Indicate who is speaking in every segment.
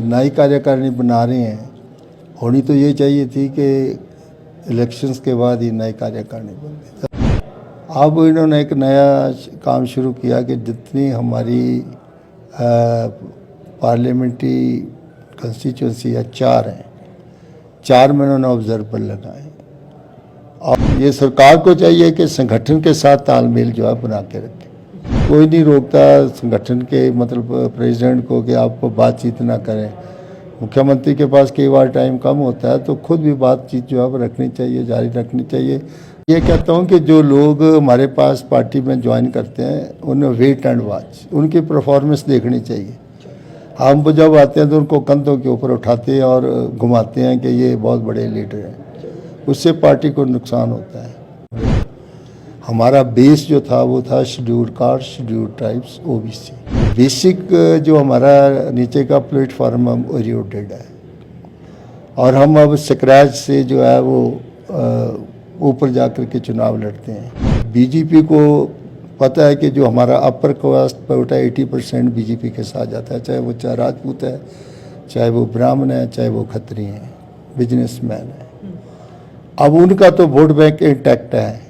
Speaker 1: नई कार्यकारिणी बना रहे हैं, होनी तो ये चाहिए थी कि इलेक्शंस के बाद ही नई कार्यकारिणी बनती। अब इन्होंने एक नया काम शुरू किया कि जितनी हमारी पार्लियामेंट्री कंस्टिट्यूंसी है 4 हैं, 4 में उन्होंने ऑब्जर्वर लगाए। और ये सरकार को चाहिए कि संगठन के साथ तालमेल जो है बना के रखे। कोई नहीं रोकता संगठन के मतलब प्रेसिडेंट को कि आपको बातचीत ना करें। मुख्यमंत्री के पास कई बार टाइम कम होता है तो खुद भी बातचीत जो है वो रखनी चाहिए, जारी रखनी चाहिए। ये कहता हूँ कि जो लोग हमारे पास पार्टी में ज्वाइन करते हैं उन्हें वेट एंड वॉच, उनकी परफॉर्मेंस देखनी चाहिए। हम जब आते हैं तो उनको कंधों के ऊपर उठाते हैं और घुमाते हैं कि ये बहुत बड़े लीडर हैं, उससे पार्टी को नुकसान होता है। हमारा बेस जो था वो था scheduled caste, scheduled tribes, OBC. Basic जो हमारा नीचे का प्लेटफॉर्म हम ओरिएंटेड है और हम अब स्क्रैच से जो है वो ऊपर जाकर के चुनाव लड़ते हैं। बीजेपी को पता है कि जो हमारा अपर कास्ट कोटा 80% बीजेपी के साथ जाता है, चाहे वो राजपूत है, चाहे वो ब्राह्मण है, चाहे वो खत्री हैं, बिजनेसमैन है। अब उनका तो वोट बैंक इंटैक्ट है।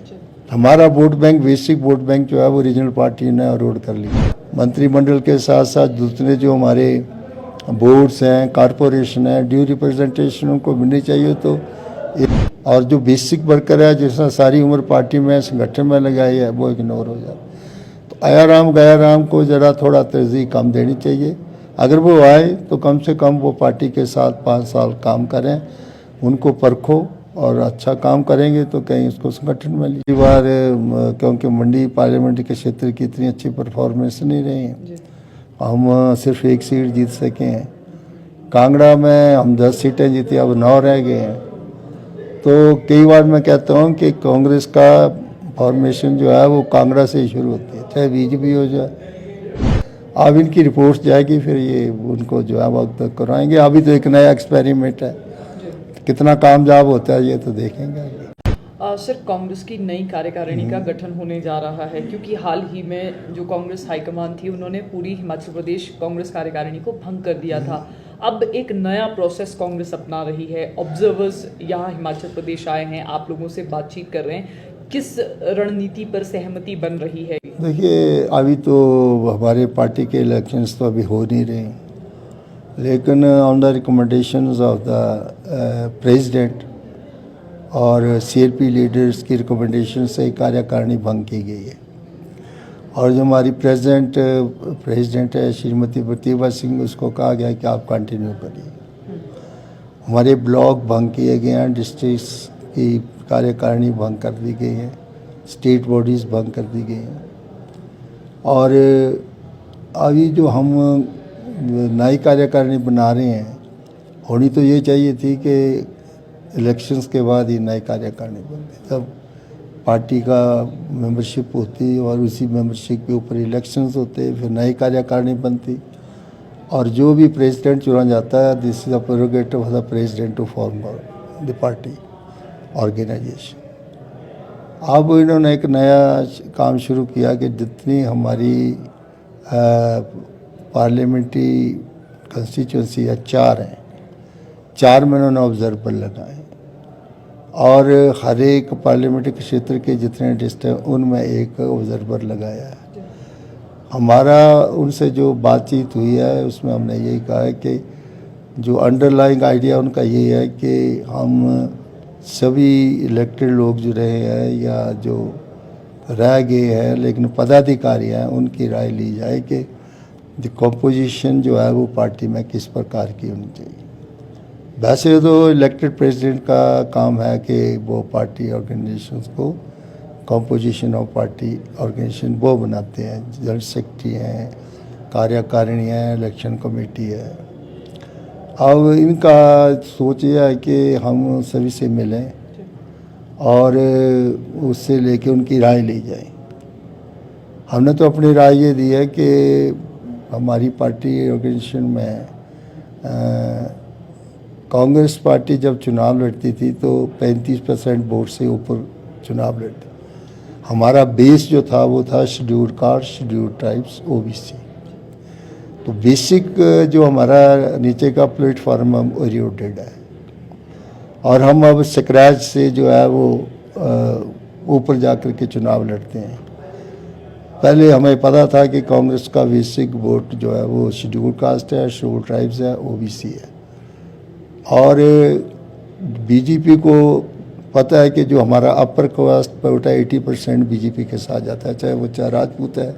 Speaker 1: हमारा vote bank, basic vote bank जो है वो रीजनल पार्टी ने अरोड कर लिया। मंत्रिमंडल के साथ साथ दूसरे जो हमारे बोर्ड्स हैं, कॉरपोरेशन है, ड्यू रिप्रेजेंटेशन उनको मिलनी चाहिए। तो और जो बेसिक वर्कर है जिसने सारी उम्र पार्टी में संगठन में लगाई है वो इग्नोर हो जाए। तो आयाराम गयाराम को ज़रा थोड़ा तरजीह कम देनी चाहिए। अगर वो आए तो कम से कम वो पार्टी के साथ 5 साल काम करें, उनको परखो और अच्छा काम करेंगे तो कहीं उसको संगठन में लीजिए। बार क्योंकि मंडी पार्लियामेंट के क्षेत्र की इतनी अच्छी परफॉर्मेंस नहीं रही है, हम सिर्फ 1 सीट जीत सके हैं। कांगड़ा में हम 10 सीटें जीती, अब 9 रह गए हैं। तो कई बार मैं कहता हूँ कि कांग्रेस का फॉर्मेशन जो है वो कांगड़ा से ही शुरू होती है, चाहे बीजेपी हो जाए। अब इनकी रिपोर्ट जाएगी, फिर ये उनको जो है वक्त तक कराएंगे। अभी तो एक नया एक्सपेरिमेंट है, कितना कामयाब होता है ये तो देखेंगे।
Speaker 2: सर, कांग्रेस की नई कार्यकारिणी का गठन होने जा रहा है क्योंकि हाल ही में जो कांग्रेस हाईकमान थी उन्होंने पूरी हिमाचल प्रदेश कांग्रेस कार्यकारिणी को भंग कर दिया था। अब एक नया प्रोसेस कांग्रेस अपना रही है। ऑब्जर्वर्स यहाँ हिमाचल प्रदेश आए हैं, आप लोगों से बातचीत कर रहे हैं। किस रणनीति पर सहमति बन रही है?
Speaker 1: देखिए, अभी तो हमारे पार्टी के इलेक्शंस तो अभी हो नहीं रहे, लेकिन on the recommendations of the president और सीएलपी लीडर्स की रिकमेंडेशन से कार्यकारिणी भंग की गई है। और जो हमारी प्रेसिडेंट है श्रीमती प्रतिभा सिंह, उसको कहा गया कि आप कंटिन्यू करिए। हमारे ब्लॉक भंग किए गए हैं, डिस्ट्रिक्ट्स की कार्यकारिणी भंग कर दी गई है, स्टेट बॉडीज़ भंग कर दी गई हैं। और अभी जो हम नई कार्यकारिणी बना रहे हैं, होनी तो ये चाहिए थी कि इलेक्शंस के बाद ही नई कार्यकारिणी बनती, तब पार्टी का मेंबरशिप होती और उसी मेंबरशिप के ऊपर इलेक्शंस होते, फिर नई कार्यकारिणी बनती। और जो भी प्रेसिडेंट चुना जाता है, this is the prerogative of the president to form the party organisation. अब इन्होंने एक नया काम शुरू किया कि जितनी हमारी पार्लियामेंट्री कंस्टिट्यूंसी है 4 हैं, 4 में उन्होंने ऑब्जर्वर लगाए। और हर एक पार्लियामेंट्री क्षेत्र के जितने डिस्ट्रिक्ट उनमें एक ऑब्जर्वर लगाया है। हमारा उनसे जो बातचीत हुई है उसमें हमने यही कहा है कि जो अंडरलाइंग आइडिया उनका ये है कि हम सभी इलेक्टेड लोग जो रहे हैं या जो रह गए हैं लेकिन पदाधिकारी हैं, उनकी राय ली जाए कि द कॉम्पोजिशन जो है वो पार्टी में किस प्रकार की होनी चाहिए। वैसे तो इलेक्टेड प्रेसिडेंट का काम है कि वो पार्टी ऑर्गेनाइजेशंस को कॉम्पोजिशन ऑफ पार्टी ऑर्गेनाइजेशन वो बनाते हैं, जनरल सेक्रेटरी हैं, कार्यकारिणी है, इलेक्शन कमेटी है। अब इनका सोच यह है कि हम सभी से मिलें और उससे लेके उनकी राय ली जाए। हमने तो अपनी राय ये दी है कि हमारी पार्टी ऑर्गेनाइजेशन में कांग्रेस पार्टी जब चुनाव लड़ती थी तो 35% वोट से ऊपर चुनाव लड़ती। हमारा बेस जो था वो था scheduled caste, scheduled tribes, OBC. तो बेसिक जो हमारा नीचे का प्लेटफॉर्म हम ओरिएंटेड है और हम अब स्क्रैच से जो है वो ऊपर जाकर के चुनाव लड़ते हैं। पहले हमें पता था कि कांग्रेस का बेसिक वोट जो है वो शेड्यूल कास्ट है, शेड्यूल ट्राइब्स है, ओबीसी है। और बीजेपी को पता है कि जो हमारा अपर कास्ट वोट है 80% बीजेपी के साथ जाता है, चाहे वो राजपूत है,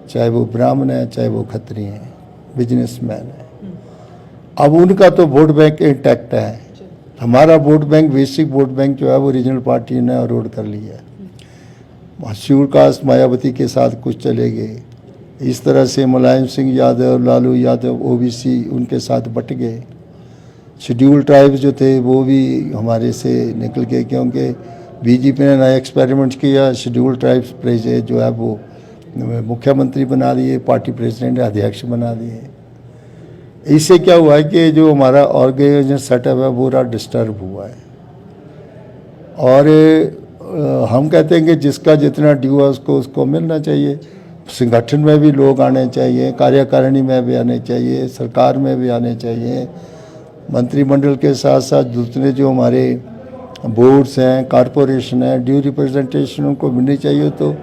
Speaker 1: चाहे वो ब्राह्मण है, चाहे वो खत्री हैं, बिजनेसमैन है। अब उनका तो वोट बैंक इंटैक्ट है। हमारा vote bank, basic vote bank जो है वो रीजनल पार्टी ने अरोड कर लिया है। शेड्यूल कास्ट मायावती के साथ कुछ चले गए, इस तरह से मुलायम सिंह यादव, लालू यादव, ओबीसी उनके साथ बट गए। शेड्यूल ट्राइब्स जो थे वो भी हमारे से निकल गए, क्योंकि बीजेपी ने नया एक्सपेरिमेंट किया। शेड्यूल ट्राइब्स प्रेसिडेंट जो है वो मुख्यमंत्री बना दिए, पार्टी प्रेसिडेंट अध्यक्ष बना दिए। इससे क्या हुआ है कि जो हमारा ऑर्गेनाइजेशन सेटअप है वो पूरा डिस्टर्ब हुआ है। और हम कहते हैं कि जिसका जितना ड्यू है उसको मिलना चाहिए। संगठन में भी लोग आने चाहिए, कार्यकारिणी में भी आने चाहिए, सरकार में भी आने चाहिए, मंत्रिमंडल के साथ साथ दूसरे जो हमारे बोर्ड्स हैं, कॉरपोरेशन हैं, ड्यू रिप्रेजेंटेशन उनको मिलनी चाहिए। तो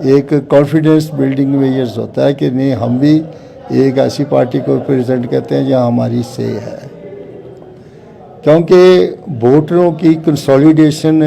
Speaker 1: एक कॉन्फिडेंस बिल्डिंग मेजर्स होता है कि नहीं, हम भी एक ऐसी पार्टी को रिप्रेजेंट करते हैं जहाँ हमारी से है। क्योंकि वोटरों की कंसोलिडेशन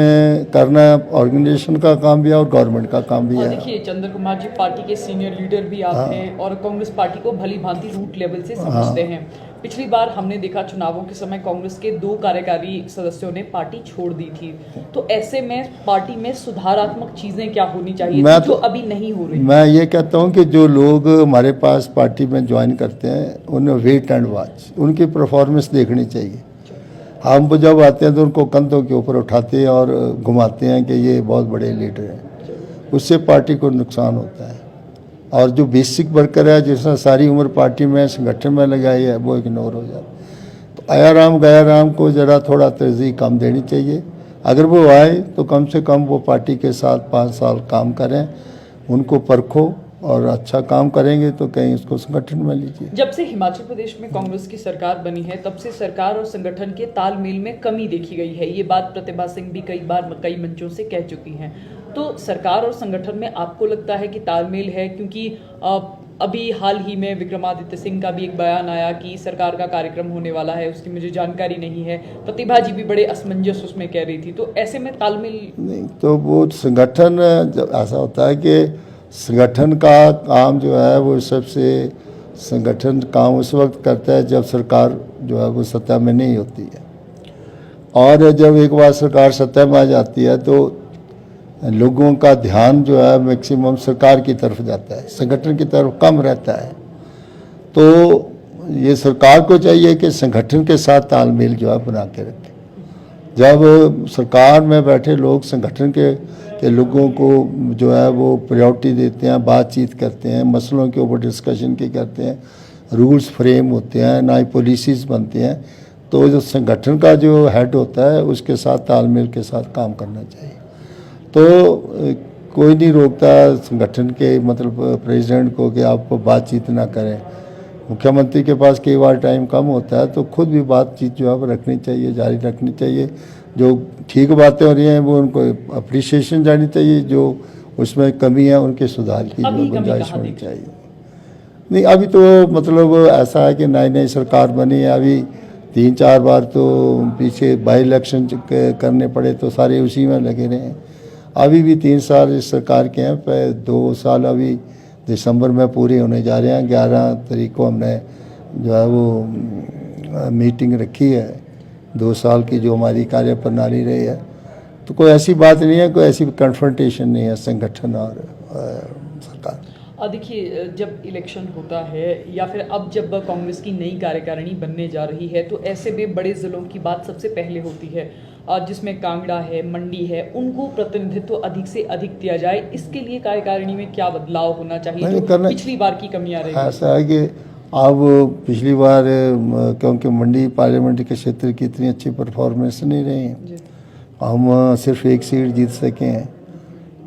Speaker 1: करना ऑर्गेनाइजेशन का काम भी है और गवर्नमेंट का काम भी है।
Speaker 2: देखिए, चंद्र कुमार जी पार्टी के सीनियर लीडर भी आप हैं और कांग्रेस पार्टी को भली भांति रूट लेवल से समझते हैं। पिछली बार हमने देखा चुनावों के समय कांग्रेस के 2 कार्यकारी सदस्यों ने पार्टी छोड़ दी थी। तो ऐसे में पार्टी में सुधारात्मक चीजें क्या होनी चाहिए थी, जो अभी नहीं हो रही?
Speaker 1: मैं ये कहता हूँ कि जो लोग हमारे पास पार्टी में ज्वाइन करते हैं उन्हें वेट एंड वॉच, उनकी परफॉर्मेंस देखनी चाहिए। हम जब आते हैं तो उनको कंधों के ऊपर उठाते हैं और घुमाते हैं कि ये बहुत बड़े लीडर हैं, उससे पार्टी को नुकसान होता है। और जो बेसिक वर्कर है, जिसने सारी उम्र पार्टी में संगठन में लगाई है, वो इग्नोर हो जाता है। तो आयाराम गयाराम को ज़रा थोड़ा तरजीह कम देनी चाहिए। अगर वो आए तो कम से कम वो पार्टी के साथ 5 साल काम करें, उनको परखो और अच्छा काम करेंगे तो कहीं उसको संगठन में लीजिए।
Speaker 2: जब से हिमाचल प्रदेश में कांग्रेस की सरकार बनी है तब से सरकार और संगठन के तालमेल में कमी देखी गई है। ये बात प्रतिभा सिंह भी कई बार कई मंचों से कह चुकी हैं। तो सरकार और संगठन में आपको लगता है कि तालमेल है? क्योंकि अभी हाल ही में विक्रमादित्य सिंह का भी एक बयान आया कि सरकार का कार्यक्रम होने वाला है, उसकी मुझे जानकारी नहीं है। प्रतिभा जी भी बड़े असमंजस उसमें कह रही थी। तो ऐसे में तालमेल
Speaker 1: नहीं, तो वो संगठन जब ऐसा होता है कि संगठन का काम जो है वो सबसे संगठन काम उस वक्त करता है जब सरकार जो है वो सत्ता में नहीं होती है। और जब एक बार सरकार सत्ता में आ जाती है तो लोगों का ध्यान जो है मैक्सिमम सरकार की तरफ जाता है, संगठन की तरफ कम रहता है। तो ये सरकार को चाहिए कि संगठन के साथ तालमेल जो है बना के रखे। जब सरकार में बैठे लोग संगठन के लोगों को जो है वो प्रायोरिटी देते हैं, बातचीत करते हैं, मसलों के ऊपर डिस्कशन की करते हैं, रूल्स फ्रेम होते हैं, नई पॉलिसीज़ बनते हैं, तो जो संगठन का जो हेड होता है उसके साथ तालमेल के साथ काम करना चाहिए। तो कोई नहीं रोकता संगठन के मतलब प्रेसिडेंट को कि आप बातचीत ना करें। मुख्यमंत्री के पास कई बार टाइम कम होता है तो खुद भी बातचीत जो है वो रखनी चाहिए, जारी रखनी चाहिए। जो ठीक बातें हो रही हैं वो उनको अप्रिसिएशन जानी चाहिए, जो उसमें कमी है उनके सुधार की जो गुंजाइश होनी चाहिए। नहीं, अभी तो मतलब ऐसा है कि नई नई सरकार बनी है, अभी 3-4 बार तो पीछे बाई इलेक्शन करने पड़े तो सारे उसी में लगे रहे हैं। अभी भी 3 साल इस सरकार के हैं, 2 साल अभी दिसंबर में पूरे होने जा रहे हैं। 11 तारीख को हमने जो है वो मीटिंग रखी है 2 साल की, जो हमारी कार्य प्रणाली रही है। तो कोई ऐसी बात नहीं है, कोई ऐसी कन्फ्रंटेशन नहीं है संगठन और सरकार।
Speaker 2: देखिए, जब इलेक्शन होता है या फिर अब जब कांग्रेस की नई कार्यकारिणी बनने जा रही है तो ऐसे में बड़े ज़िलों की बात सबसे पहले होती है, जिसमें कांगड़ा है, मंडी है, उनको प्रतिनिधित्व अधिक से अधिक दिया जाए। इसके लिए कार्यकारिणी में क्या बदलाव होना चाहिए जो पिछली बार की कमियां रही?
Speaker 1: ऐसा है कि अब पिछली बार क्योंकि मंडी पार्लियामेंट के क्षेत्र की इतनी अच्छी परफॉर्मेंस नहीं रही है, हम सिर्फ 1 सीट जीत सके हैं।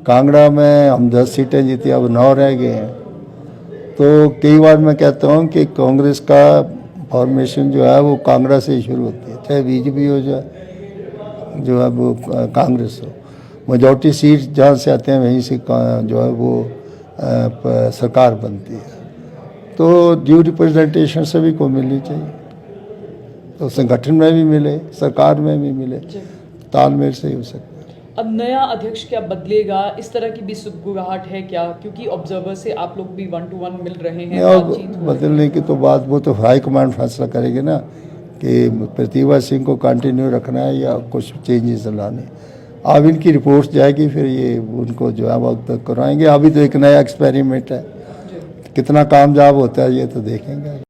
Speaker 1: कांगड़ा में हम 10 सीटें जीती, अब 9 रह गए हैं। तो कई बार मैं कहता हूँ कि कांग्रेस का फॉर्मेशन जो है वो कांगड़ा से ही शुरू होती है, चाहे बीजेपी हो जाए जो है वो कांग्रेस हो। मेजॉरिटी सीट जहाँ से आते हैं वहीं से जो है वो सरकार बनती है। तो ड्यू रिप्रेजेंटेशन सभी को मिलनी चाहिए, तो संगठन में भी मिले, सरकार में भी मिले, तालमेल से ही हो सकता है।
Speaker 2: अब नया अध्यक्ष क्या बदलेगा, इस तरह की भी सुगबुगाहट है क्या? क्योंकि ऑब्जर्वर से आप लोग भी 1 to 1 मिल रहे हैं,
Speaker 1: और
Speaker 2: बातचीत हो रही है।
Speaker 1: बदलने की तो बात वो तो हाईकमांड फैसला करेगी ना कि प्रतिभा सिंह को कंटिन्यू रखना है या कुछ चेंजेस लाने। अब इनकी रिपोर्ट जाएगी, फिर ये उनको जो है वक्त तक कराएंगे। अभी तो एक नया एक्सपेरिमेंट है, कितना कामयाब होता है ये तो देखेंगे।